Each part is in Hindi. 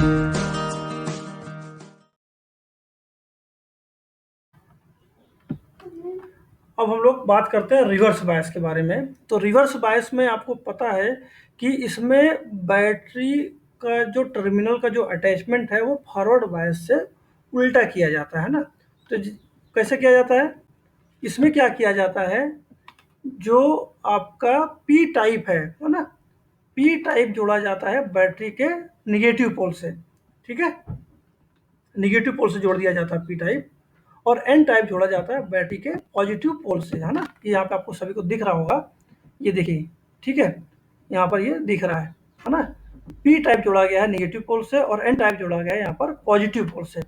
अब हम लोग बात करते हैं रिवर्स बायस के बारे में। तो रिवर्स बायस में आपको पता है कि इसमें बैटरी का जो टर्मिनल का जो अटैचमेंट है वो फॉरवर्ड बायस से उल्टा किया जाता है ना। तो कैसे किया जाता है? इसमें क्या किया जाता है, जो आपका पी टाइप है ना, पी टाइप जोड़ा जाता है बैटरी के निगेटिव पोल से। ठीक है, निगेटिव पोल से जोड़ दिया जाता है पी टाइप, और एन टाइप जोड़ा जाता है बैटरी के पॉजिटिव पोल से, है ना। ये यहाँ पे आपको सभी को दिख रहा होगा, ये देखिए। ठीक है, यहाँ पर ये दिख रहा है ना। पी टाइप जोड़ा गया है निगेटिव पोल से और एन टाइप जोड़ा गया है यहाँ पर पॉजिटिव पोल से।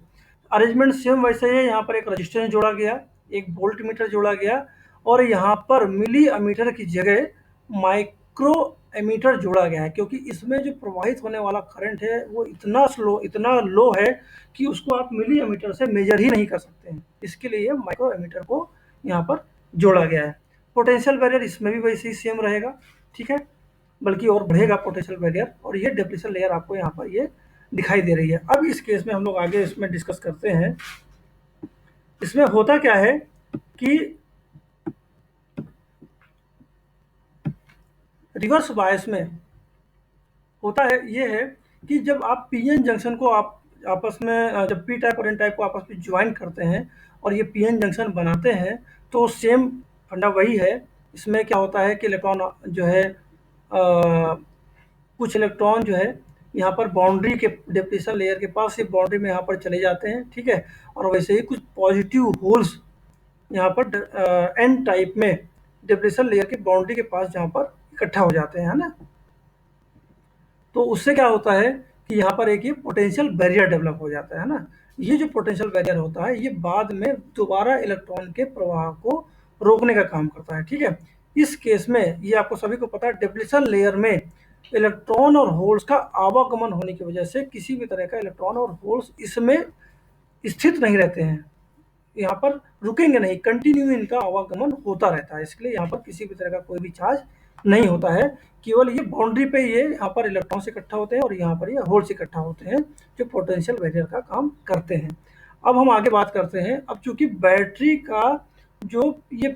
अरेंजमेंट सेम वैसे ही है। यहाँ पर एक रजिस्टेंस जोड़ा गया, एक वोल्ट मीटर जोड़ा गया, और यहाँ पर मिली अमीटर की जगह माइक्रो एमीटर जोड़ा गया है, क्योंकि इसमें जो प्रवाहित होने वाला करंट है वो इतना लो है कि उसको आप मिली एमीटर से मेजर ही नहीं कर सकते हैं। इसके लिए माइक्रो एमीटर को यहाँ पर जोड़ा गया है। पोटेंशियल बैरियर इसमें भी वैसे ही सेम रहेगा। ठीक है, बल्कि और बढ़ेगा पोटेंशियल बैरियर, और ये डिप्लीशन लेयर आपको यहाँ पर ये दिखाई दे रही है। अब इस केस में हम लोग आगे इसमें डिस्कस करते हैं। इसमें होता क्या है कि रिवर्स बायस में होता है ये है कि जब आप पीएन जंक्शन को आप आपस में जब पी टाइप और एन टाइप को आपस में ज्वाइन करते हैं और ये पीएन जंक्शन बनाते हैं, तो सेम फंडा वही है। इसमें क्या होता है कि इलेक्ट्रॉन जो है कुछ इलेक्ट्रॉन जो है यहाँ पर बाउंड्री के डिप्लीशन लेयर के पास से बाउंड्री में यहाँ पर चले जाते हैं। ठीक है, और वैसे ही कुछ पॉजिटिव होल्स यहाँ पर एन टाइप में डिप्लीशन लेयर की बाउंड्री के पास जहाँ पर इकट्ठा हो जाते हैं, है ना। तो उससे क्या होता है कि यहाँ पर एक ये पोटेंशियल बैरियर डेवलप हो जाता है ना। ये जो पोटेंशियल बैरियर होता है ये बाद में दोबारा इलेक्ट्रॉन के प्रवाह को रोकने का काम करता है। ठीक है, इस केस में ये आपको सभी को पता है, डिप्लीशन लेयर में इलेक्ट्रॉन और होल्स का आवागमन होने की वजह से किसी भी तरह का इलेक्ट्रॉन और होल्स इसमें स्थित नहीं रहते हैं, यहाँ पर रुकेंगे नहीं, कंटिन्यू इनका आवागमन होता रहता है। इसलिए यहाँ पर किसी भी तरह का कोई भी चार्ज नहीं होता है। केवल ये बाउंड्री पे ये यहाँ पर इलेक्ट्रॉन्स इकट्ठा होते हैं और यहाँ पर ये होल्स इकट्ठा होते हैं, जो पोटेंशियल बैरियर का काम करते हैं। अब हम आगे बात करते हैं। अब चूंकि बैटरी का जो ये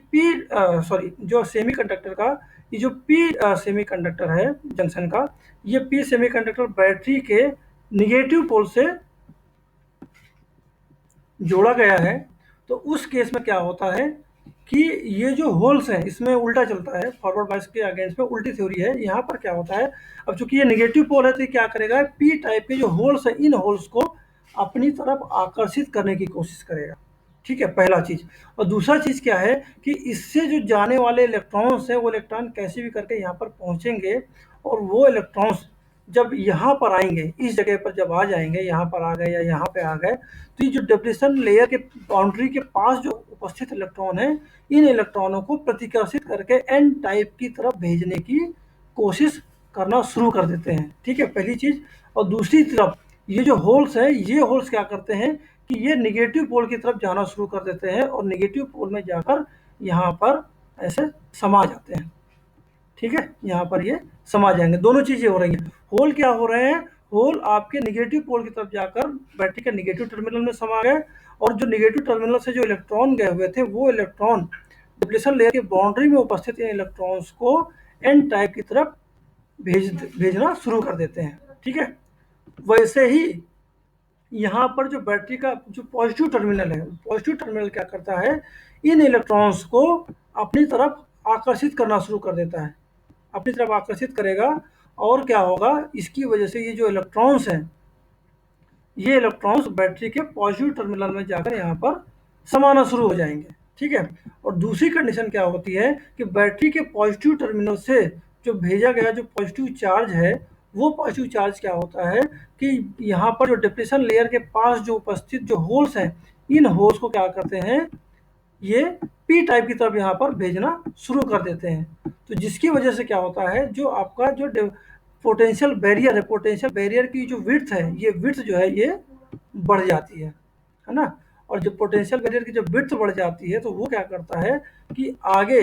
जो सेमीकंडक्टर का ये जो पी सेमीकंडक्टर है जंक्शन का, ये पी सेमीकंडक्टर बैटरी के निगेटिव पोल से जोड़ा गया है। तो उस केस में क्या होता है कि ये जो होल्स हैं इसमें उल्टा चलता है, फॉरवर्ड बायस के अगेंस्ट में उल्टी थ्योरी है। यहाँ पर क्या होता है, अब चूंकि ये नेगेटिव पोल है तो ये क्या करेगा, पी टाइप के जो होल्स हैं इन होल्स को अपनी तरफ आकर्षित करने की कोशिश करेगा। ठीक है, पहला चीज। और दूसरा चीज क्या है कि इससे जो जाने वाले इलेक्ट्रॉन्स हैं वो इलेक्ट्रॉन कैसे भी करके यहाँ पर पहुंचेंगे, और वो इलेक्ट्रॉन्स जब यहाँ पर आएंगे, इस जगह पर जब आ जाएंगे, यहाँ पर आ गए या यहाँ पे आ गए, तो ये जो डिप्लीशन लेयर के बाउंड्री के पास जो उपस्थित इलेक्ट्रॉन है, इन इलेक्ट्रॉनों को प्रतिकर्षित करके एन टाइप की तरफ भेजने की कोशिश करना शुरू कर देते हैं। ठीक है, पहली चीज। और दूसरी तरफ ये जो होल्स है, ये होल्स क्या करते हैं कि ये निगेटिव पोल की तरफ जाना शुरू कर देते हैं और निगेटिव पोल में जाकर यहाँ पर ऐसे समा जाते हैं। ठीक है, यहाँ पर ये समा जाएंगे। दोनों चीजें हो रही हैं। होल क्या हो रहे हैं, होल आपके निगेटिव पोल की तरफ जाकर बैटरी के निगेटिव टर्मिनल में समा गए, और जो निगेटिव टर्मिनल से जो इलेक्ट्रॉन गए हुए थे वो इलेक्ट्रॉन डिप्लीशन लेयर की बाउंड्री में उपस्थित इन इलेक्ट्रॉन्स को एन टाइप की तरफ भेजना शुरू कर देते हैं। ठीक है, वैसे ही यहाँ पर जो बैटरी का जो पॉजिटिव टर्मिनल है, पॉजिटिव टर्मिनल क्या करता है, इन इलेक्ट्रॉन्स को अपनी तरफ आकर्षित करना शुरू कर देता है, अपनी तरफ आकर्षित करेगा। और क्या होगा, इसकी वजह से ये जो इलेक्ट्रॉन्स हैं, ये इलेक्ट्रॉन्स बैटरी के पॉजिटिव टर्मिनल में जाकर यहाँ पर समाना शुरू हो जाएंगे। ठीक है, और दूसरी कंडीशन क्या होती है कि बैटरी के पॉजिटिव टर्मिनल से जो भेजा गया जो पॉजिटिव चार्ज है, वो पॉजिटिव चार्ज क्या होता है कि यहाँ पर जो डिप्लीशन लेयर के पास जो उपस्थित जो होल्स हैं, इन होल्स को क्या करते हैं, ये पी टाइप की तरफ यहाँ पर भेजना शुरू कर देते हैं। तो जिसकी वजह से क्या होता है, जो आपका जो पोटेंशियल बैरियर है, पोटेंशियल बैरियर की जो विड्थ है, ये विड्थ जो है ये बढ़ जाती है ना। और जो पोटेंशियल बैरियर की जब विड्थ बढ़ जाती है तो वो क्या करता है कि आगे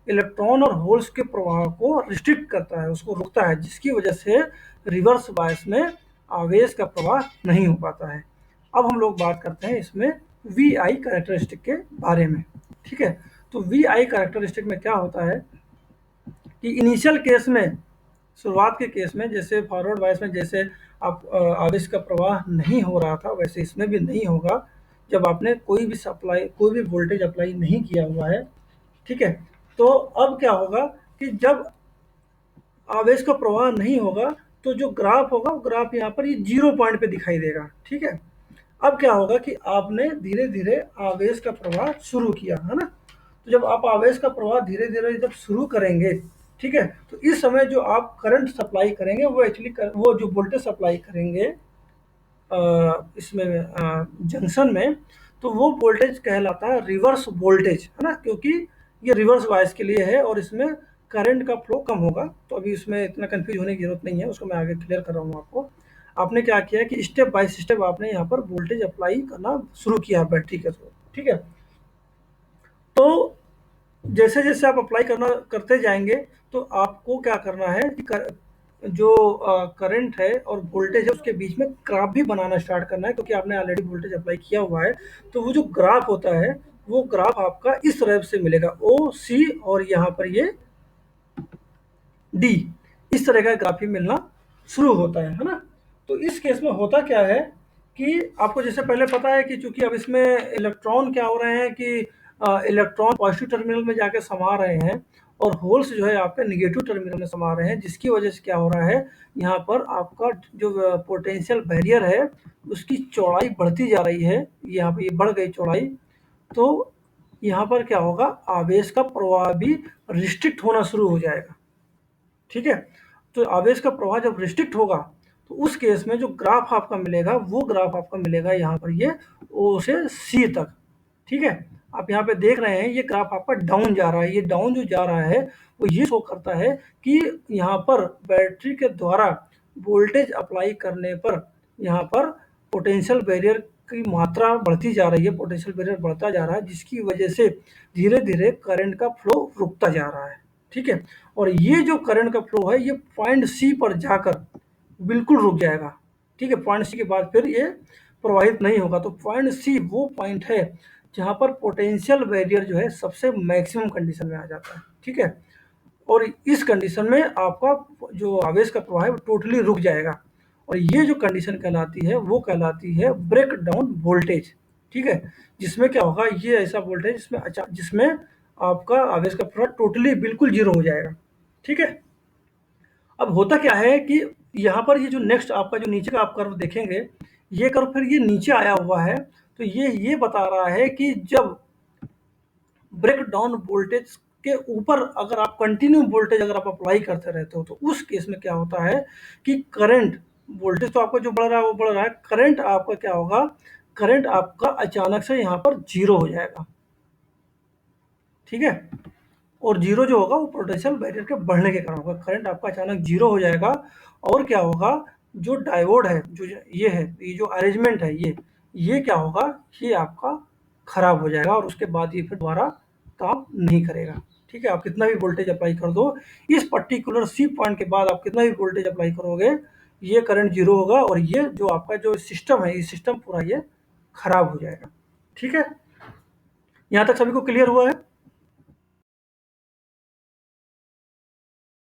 इलेक्ट्रॉन और होल्स के प्रवाह को रिस्ट्रिक्ट करता है, उसको रोकता है, जिसकी वजह से रिवर्स बायस में आवेश का प्रवाह नहीं हो पाता है। अब हम लोग बात करते हैं इसमें वी आई कैरेक्टरिस्टिक के बारे में। ठीक है, तो वी आई कैरेक्टरिस्टिक में क्या होता है कि इनिशियल केस में, शुरुआत के केस में, जैसे फॉरवर्ड बायस में जैसे आप आवेश का प्रवाह नहीं हो रहा था, वैसे इसमें भी नहीं होगा जब आपने कोई भी सप्लाई, कोई भी वोल्टेज अप्लाई नहीं किया हुआ है। ठीक है, तो अब क्या होगा कि जब आवेश का प्रवाह नहीं होगा तो जो ग्राफ होगा वो ग्राफ यहाँ पर ये 0 पॉइंट पे दिखाई देगा। ठीक है, अब क्या होगा कि आपने धीरे धीरे आवेश का प्रवाह शुरू किया है ना, तो जब आप आवेश का प्रवाह धीरे धीरे जब शुरू करेंगे, ठीक है, तो इस समय जो आप करंट सप्लाई करेंगे वो एक्चुअली वो जो वोल्टेज सप्लाई करेंगे इसमें जंक्शन में, तो वो वोल्टेज कहलाता है रिवर्स वोल्टेज, है ना, क्योंकि ये रिवर्स बायस के लिए है और इसमें करंट का फ्लो कम होगा। तो अभी इसमें इतना कंफ्यूज होने की जरूरत नहीं है, उसको मैं आगे क्लियर कर रहा हूँ आपको। आपने क्या किया कि स्टेप बाय स्टेप आपने यहाँ पर वोल्टेज अप्लाई करना शुरू किया बैटरी के थ्रू। ठीक है, तो जैसे जैसे आप अप्लाई करना करते जाएंगे तो आपको क्या करना है कि जो करंट है और वोल्टेज है उसके बीच में ग्राफ भी बनाना स्टार्ट करना है, क्योंकि आपने ऑलरेडी वोल्टेज अप्लाई किया हुआ है। तो वो जो ग्राफ होता है वो ग्राफ आपका इस तरह से मिलेगा, ओ सी और यहाँ पर ये डी, इस तरह का ग्राफ ही मिलना शुरू होता है ना। तो इस केस में होता क्या है कि आपको जैसे पहले पता है कि चूंकि अब इसमें इलेक्ट्रॉन क्या हो रहे हैं कि इलेक्ट्रॉन पॉजिटिव टर्मिनल में जाके समा रहे हैं और होल्स जो है आपके निगेटिव टर्मिनल में समा रहे हैं, जिसकी वजह से क्या हो रहा है, यहाँ पर आपका जो पोटेंशियल बैरियर है उसकी चौड़ाई बढ़ती जा रही है। यहाँ पर ये बढ़ गई चौड़ाई, तो यहाँ पर क्या होगा, आवेश का प्रवाह भी रिस्ट्रिक्ट होना शुरू हो जाएगा। ठीक है, तो आवेश का प्रवाह जब रिस्ट्रिक्ट होगा तो उस केस में जो ग्राफ आपका मिलेगा वो ग्राफ आपका मिलेगा यहाँ पर ये ओ से सी तक। ठीक है, आप यहाँ पे देख रहे हैं ये ग्राफ आपका डाउन जा रहा है, ये डाउन जो जा रहा है वो ये शो करता है कि यहाँ पर बैटरी के द्वारा वोल्टेज अप्लाई करने पर यहाँ पर पोटेंशियल बैरियर की मात्रा बढ़ती जा रही है, पोटेंशियल बैरियर बढ़ता जा रहा है, जिसकी वजह से धीरे धीरे करंट का फ्लो रुकता जा रहा है। ठीक है, और ये जो करंट का फ्लो है ये पॉइंट सी पर जाकर बिल्कुल रुक जाएगा। ठीक है, पॉइंट सी के बाद फिर ये प्रवाहित नहीं होगा। तो पॉइंट सी वो पॉइंट है जहां पर पोटेंशियल बैरियर जो है सबसे मैक्सिमम कंडीशन में आ जाता है। ठीक है, और इस कंडीशन में आपका जो आवेश का प्रवाह है वो टोटली रुक जाएगा, और ये जो कंडीशन कहलाती है वो कहलाती है ब्रेक डाउन वोल्टेज। ठीक है, जिसमें क्या होगा, ये ऐसा वोल्टेज जिसमें आपका आवेश का प्रवाह टोटली बिल्कुल जीरो हो जाएगा। ठीक है, अब होता क्या है कि यहाँ पर ये जो नेक्स्ट आपका जो नीचे का आप कर्व देखेंगे, ये कर्व फिर ये नीचे आया हुआ है, तो ये बता रहा है कि जब ब्रेक डाउन वोल्टेज के ऊपर अगर आप कंटिन्यू वोल्टेज अगर आप अप्लाई करते रहते हो तो उस केस में क्या होता है कि करंट, वोल्टेज तो आपका जो बढ़ रहा है वो बढ़ रहा है, करंट आपका क्या होगा, करंट आपका अचानक से यहाँ पर जीरो हो जाएगा। ठीक है, और जीरो जो होगा वो पोटेंशियल बैरियर के बढ़ने के कारण होगा, करंट आपका अचानक जीरो हो जाएगा। और क्या होगा, जो डायोड है, जो ये है, ये जो अरेंजमेंट है, ये क्या होगा, ये आपका खराब हो जाएगा और उसके बाद ये फिर दोबारा काम नहीं करेगा। ठीक है, आप कितना भी वोल्टेज अप्लाई कर दो, इस पर्टिकुलर सी पॉइंट के बाद आप कितना भी वोल्टेज अप्लाई करोगे ये करंट जीरो होगा और ये जो आपका जो सिस्टम है, ये सिस्टम पूरा ये खराब हो जाएगा। ठीक है, यहाँ तक सभी को क्लियर हुआ है?